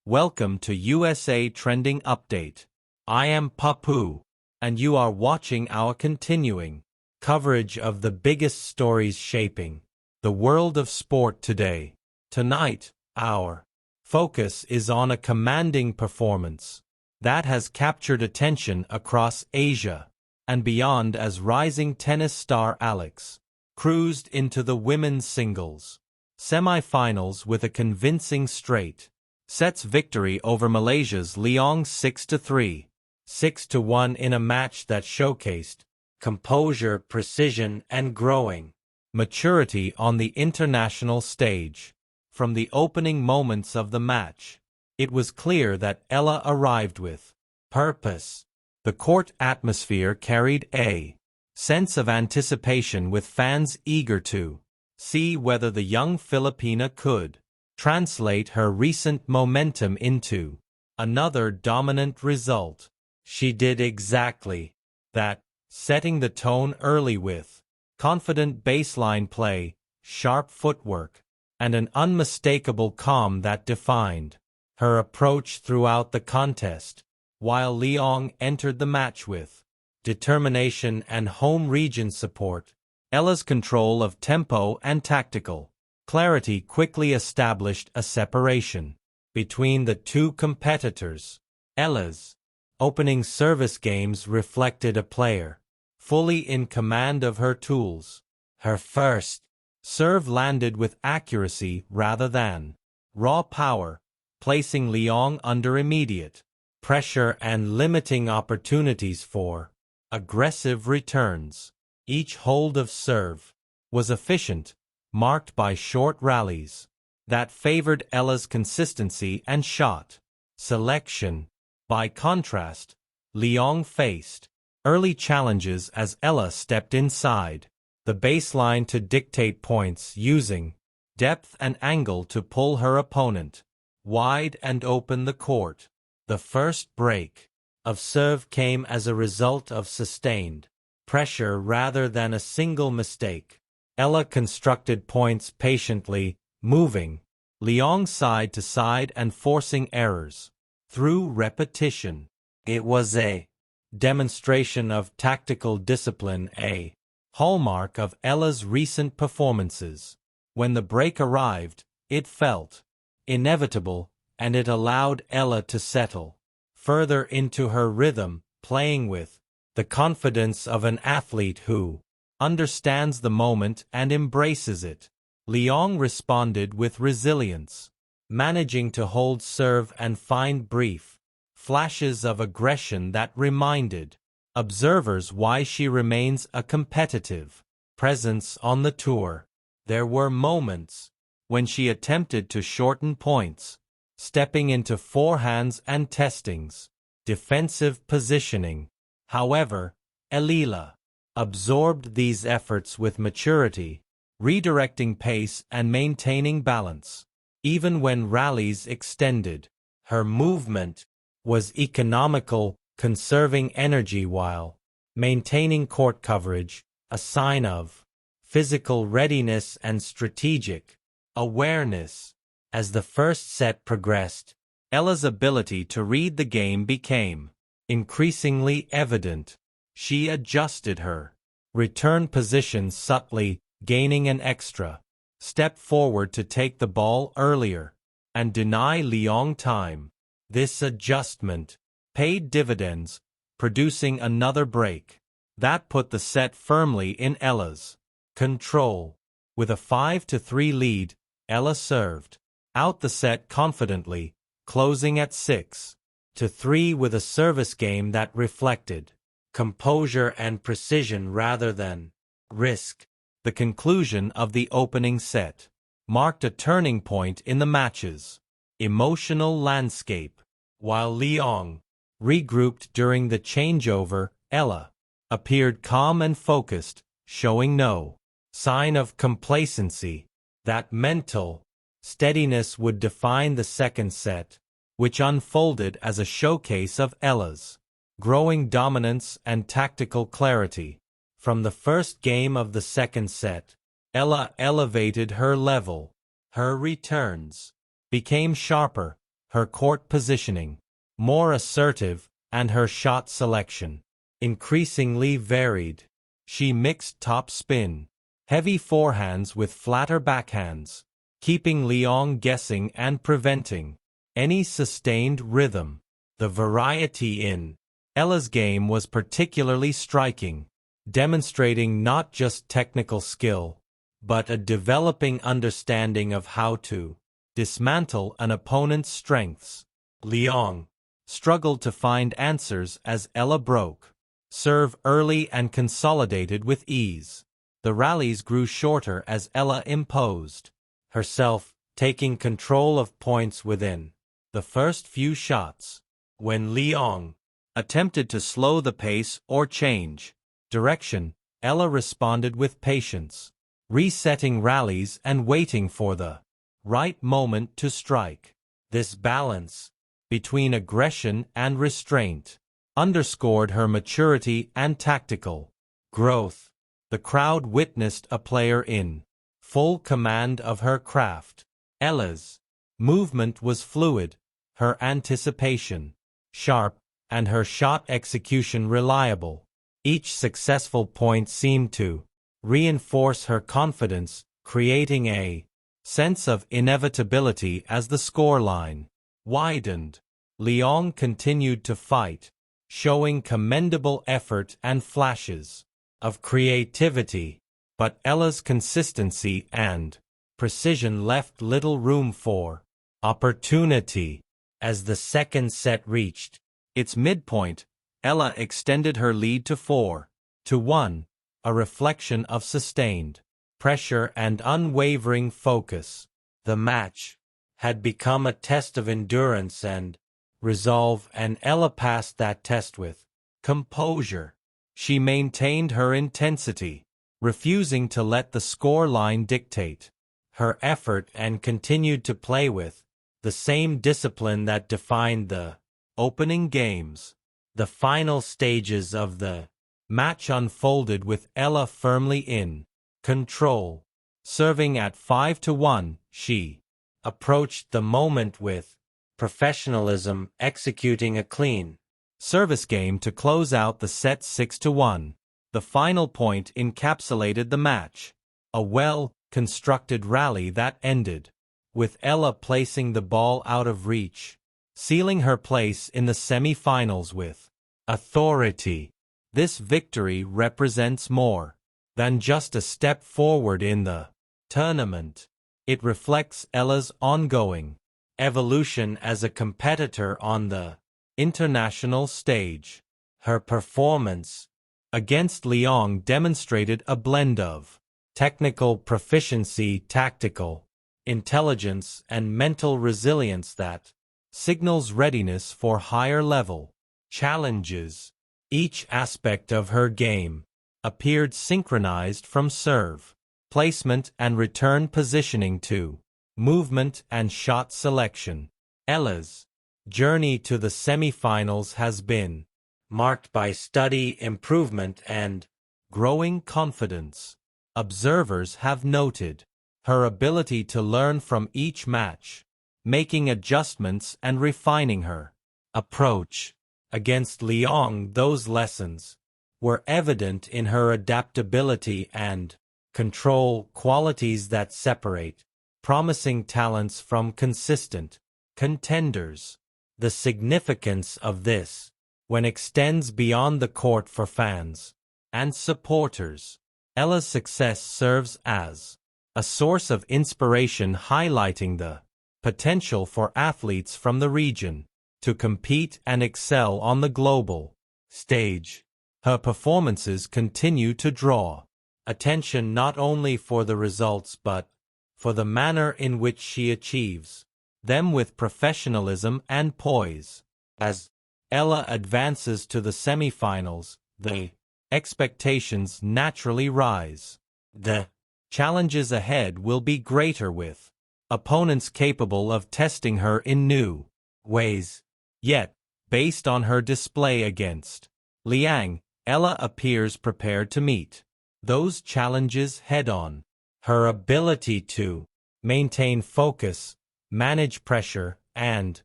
Welcome to USA Trending Update. I am Papu, and you are watching our continuing coverage of the biggest stories shaping the world of sport today. Tonight, our focus is on a commanding performance that has captured attention across Asia and beyond as rising tennis star Alex cruised into the women's singles semifinals with a convincing straight sets victory over Malaysia's Leong 6-3, 6-1 in a match that showcased composure, precision, and growing maturity on the international stage. From the opening moments of the match, it was clear that Eala arrived with purpose. The court atmosphere carried a sense of anticipation, with fans eager to see whether the young Filipina could translate her recent momentum into another dominant result. She did exactly that, setting the tone early with confident baseline play, sharp footwork, and an unmistakable calm that defined her approach throughout the contest, while Leong entered the match with determination and home region support. Eala's control of tempo and tactical clarity quickly established a separation between the two competitors. Eala's opening service games reflected a player fully in command of her tools. Her first serve landed with accuracy rather than raw power, placing Leong under immediate pressure and limiting opportunities for aggressive returns. Each hold of serve was efficient, marked by short rallies that favored Eala's consistency and shot selection. By contrast, Leong faced early challenges as Eala stepped inside the baseline to dictate points, using depth and angle to pull her opponent wide and open the court. The first break of serve came as a result of sustained pressure rather than a single mistake. Eala constructed points patiently, moving Leong side to side and forcing errors through repetition. It was a demonstration of tactical discipline, a hallmark of Eala's recent performances. When the break arrived, it felt inevitable, and it allowed Eala to settle further into her rhythm, playing with the confidence of an athlete who understands the moment and embraces it. Leong responded with resilience, managing to hold serve and find brief flashes of aggression that reminded observers why she remains a competitive presence on the tour. There were moments when she attempted to shorten points, stepping into forehands and testings defensive positioning. However, Eala absorbed these efforts with maturity, redirecting pace and maintaining balance. Even when rallies extended, her movement was economical, conserving energy while maintaining court coverage, a sign of physical readiness and strategic awareness. As the first set progressed, Eala's ability to read the game became increasingly evident. She adjusted her return position subtly, gaining an extra step forward to take the ball earlier and deny Leong time. This adjustment paid dividends, producing another break that put the set firmly in Eala's control. With a 5-3 lead, Eala served out the set confidently, closing at 6-3 with a service game that reflected composure and precision rather than risk. The conclusion of the opening set marked a turning point in the match's emotional landscape. While Leong regrouped during the changeover, Eala appeared calm and focused, showing no sign of complacency. That mental steadiness would define the second set, which unfolded as a showcase of Eala's growing dominance and tactical clarity. From the first game of the second set, Eala elevated her level. Her returns became sharper, her court positioning more assertive, and her shot selection increasingly varied. She mixed top spin, heavy forehands with flatter backhands, keeping Leong guessing and preventing any sustained rhythm. The variety in Eala's game was particularly striking, demonstrating not just technical skill, but a developing understanding of how to dismantle an opponent's strengths. Leong struggled to find answers as Eala broke serve early and consolidated with ease. The rallies grew shorter as Eala imposed herself, taking control of points within the first few shots. When Leong attempted to slow the pace or change direction, Eala responded with patience, resetting rallies and waiting for the right moment to strike. This balance between aggression and restraint underscored her maturity and tactical growth. The crowd witnessed a player in full command of her craft. Eala's movement was fluid, her anticipation sharp, and her shot execution reliable. Each successful point seemed to reinforce her confidence, creating a sense of inevitability as the scoreline widened. Leong continued to fight, showing commendable effort and flashes of creativity, but Eala's consistency and precision left little room for opportunity. As the second set reached its midpoint, Eala extended her lead to 4-1, a reflection of sustained pressure and unwavering focus. The match had become a test of endurance and resolve, and Eala passed that test with composure. She maintained her intensity, refusing to let the score line dictate her effort, and continued to play with the same discipline that defined the opening games. The final stages of the match unfolded with Eala firmly in control. Serving at 5-1, she approached the moment with professionalism, executing a clean service game to close out the set 6-1. The final point encapsulated the match, a well-constructed rally that ended with Eala placing the ball out of reach, sealing her place in the semi-finals with authority. This victory represents more than just a step forward in the tournament. It reflects Eala's ongoing evolution as a competitor on the international stage. Her performance against Leong demonstrated a blend of technical proficiency, tactical intelligence, and mental resilience that signals readiness for higher-level challenges. Each aspect of her game appeared synchronized, from serve, placement and return positioning to movement and shot selection. Eala's journey to the semifinals has been marked by steady improvement and growing confidence. Observers have noted her ability to learn from each match, making adjustments and refining her approach. Against Leong, those lessons were evident in her adaptability and control, qualities that separate promising talents from consistent contenders. The significance of this when extends beyond the court for fans and supporters. Eala's success serves as a source of inspiration, highlighting the potential for athletes from the region to compete and excel on the global stage. Her performances continue to draw attention not only for the results but for the manner in which she achieves them with professionalism and poise. As Eala advances to the semifinals, the expectations naturally rise. The challenges ahead will be greater, with opponents capable of testing her in new ways. Yet, based on her display against Leong, Eala appears prepared to meet those challenges head-on. Her ability to maintain focus, manage pressure, and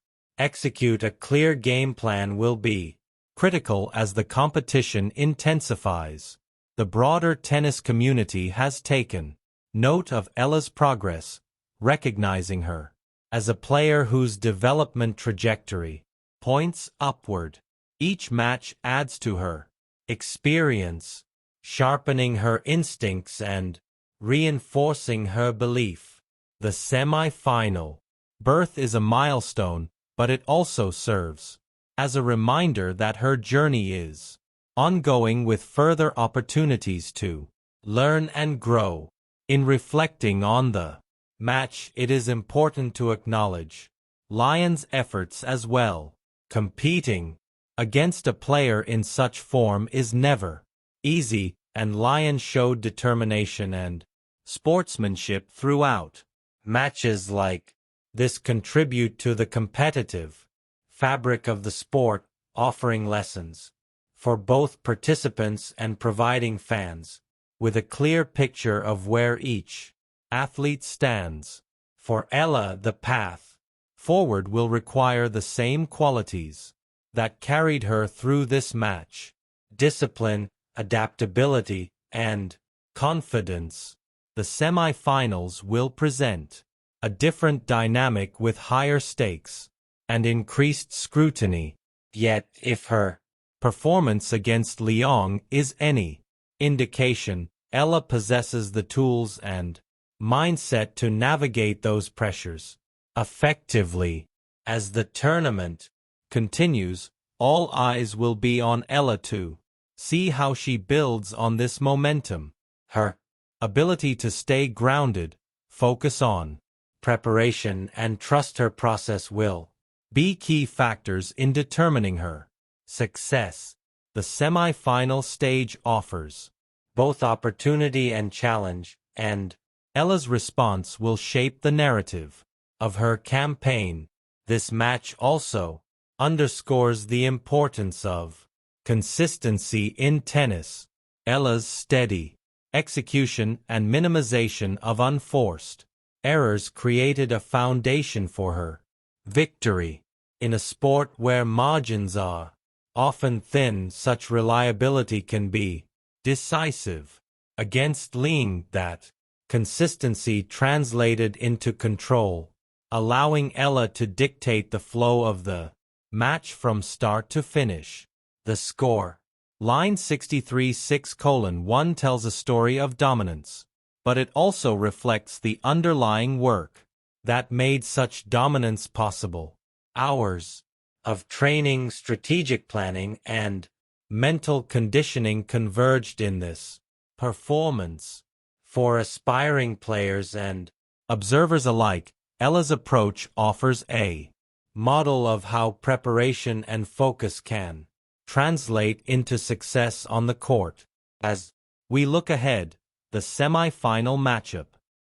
execute a clear game plan will be critical as the competition intensifies. The broader tennis community has taken note of Eala's progress, recognizing her as a player whose development trajectory points upward. Each match adds to her experience, sharpening her instincts and reinforcing her belief. The semi-final berth is a milestone, but it also serves as a reminder that her journey is ongoing with further opportunities to learn and grow. In reflecting on the match, it is important to acknowledge Lion's efforts as well. Competing against a player in such form is never easy, and Lion showed determination and sportsmanship throughout. Matches like this contribute to the competitive fabric of the sport, offering lessons for both participants and providing fans with a clear picture of where each athlete stands. For Eala, the path forward will require the same qualities that carried her through this match: discipline, adaptability, and confidence. The semifinals will present a different dynamic with higher stakes and increased scrutiny. Yet, if her performance against Leong is any indication, Eala possesses the tools and mindset to navigate those pressures effectively. As the tournament continues, all eyes will be on Eala to see how she builds on this momentum. Her ability to stay grounded, focus on preparation, and trust her process will be key factors in determining her success. The semi-final stage offers both opportunity and challenge, and Eala's response will shape the narrative of her campaign. This match also underscores the importance of consistency in tennis. Eala's steady execution and minimization of unforced errors created a foundation for her victory. In a sport where margins are often thin, such reliability can be decisive. Against Leong, that consistency translated into control, allowing Eala to dictate the flow of the match from start to finish. The score, line 63-6:1, tells a story of dominance, but it also reflects the underlying work that made such dominance possible. Hours of training, strategic planning, and mental conditioning converged in this performance. For aspiring players and observers alike, Eala's approach offers a model of how preparation and focus can translate into success on the court. As we look ahead, the semi-final matchup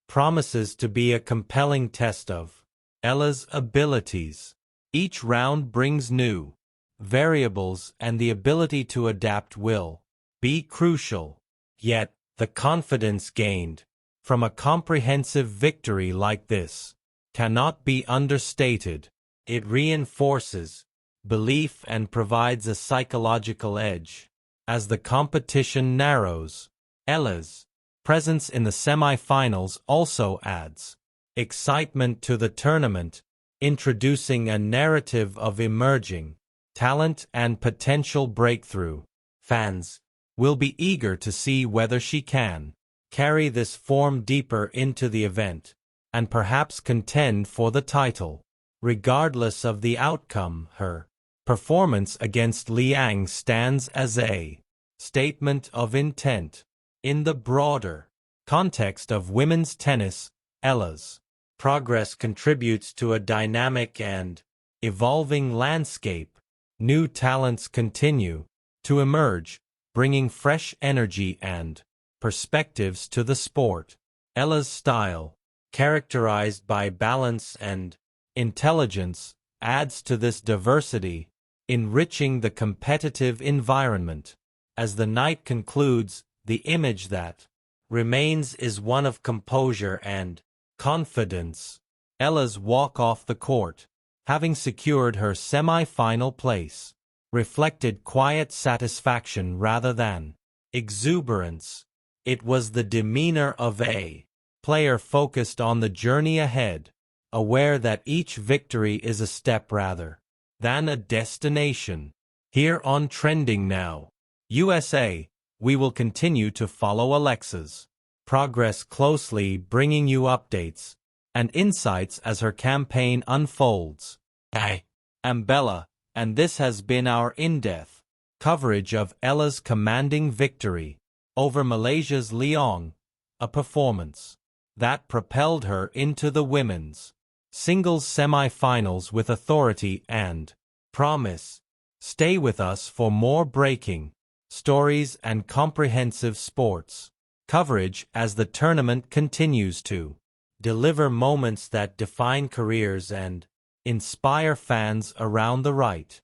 promises to be a compelling test of Eala's abilities. Each round brings new variables, and the ability to adapt will be crucial. Yet, the confidence gained from a comprehensive victory like this cannot be understated. It reinforces belief and provides a psychological edge. As the competition narrows, Eala's presence in the semifinals also adds excitement to the tournament, introducing a narrative of emerging talent and potential breakthrough. Fans will be eager to see whether she can carry this form deeper into the event and perhaps contend for the title. Regardless of the outcome, her performance against Leong stands as a statement of intent. In the broader context of women's tennis, Eala's progress contributes to a dynamic and evolving landscape. New talents continue to emerge, bringing fresh energy and perspectives to the sport. Eala's style, characterized by balance and intelligence, adds to this diversity, enriching the competitive environment. As the night concludes, the image that remains is one of composure and confidence. Eala's walk off the court having secured her semi-final place, reflected quiet satisfaction rather than exuberance. It was the demeanor of a player focused on the journey ahead, aware that each victory is a step rather than a destination. Here on Trending Now, USA, we will continue to follow Alexa's progress closely, bringing you updates and insights as her campaign unfolds. I am Bella, and this has been our in-depth coverage of Eala's commanding victory over Malaysia's Leong, a performance that propelled her into the women's singles semi-finals with authority and promise. Stay with us for more breaking stories and comprehensive sports coverage as the tournament continues to deliver moments that define careers and inspire fans around the right.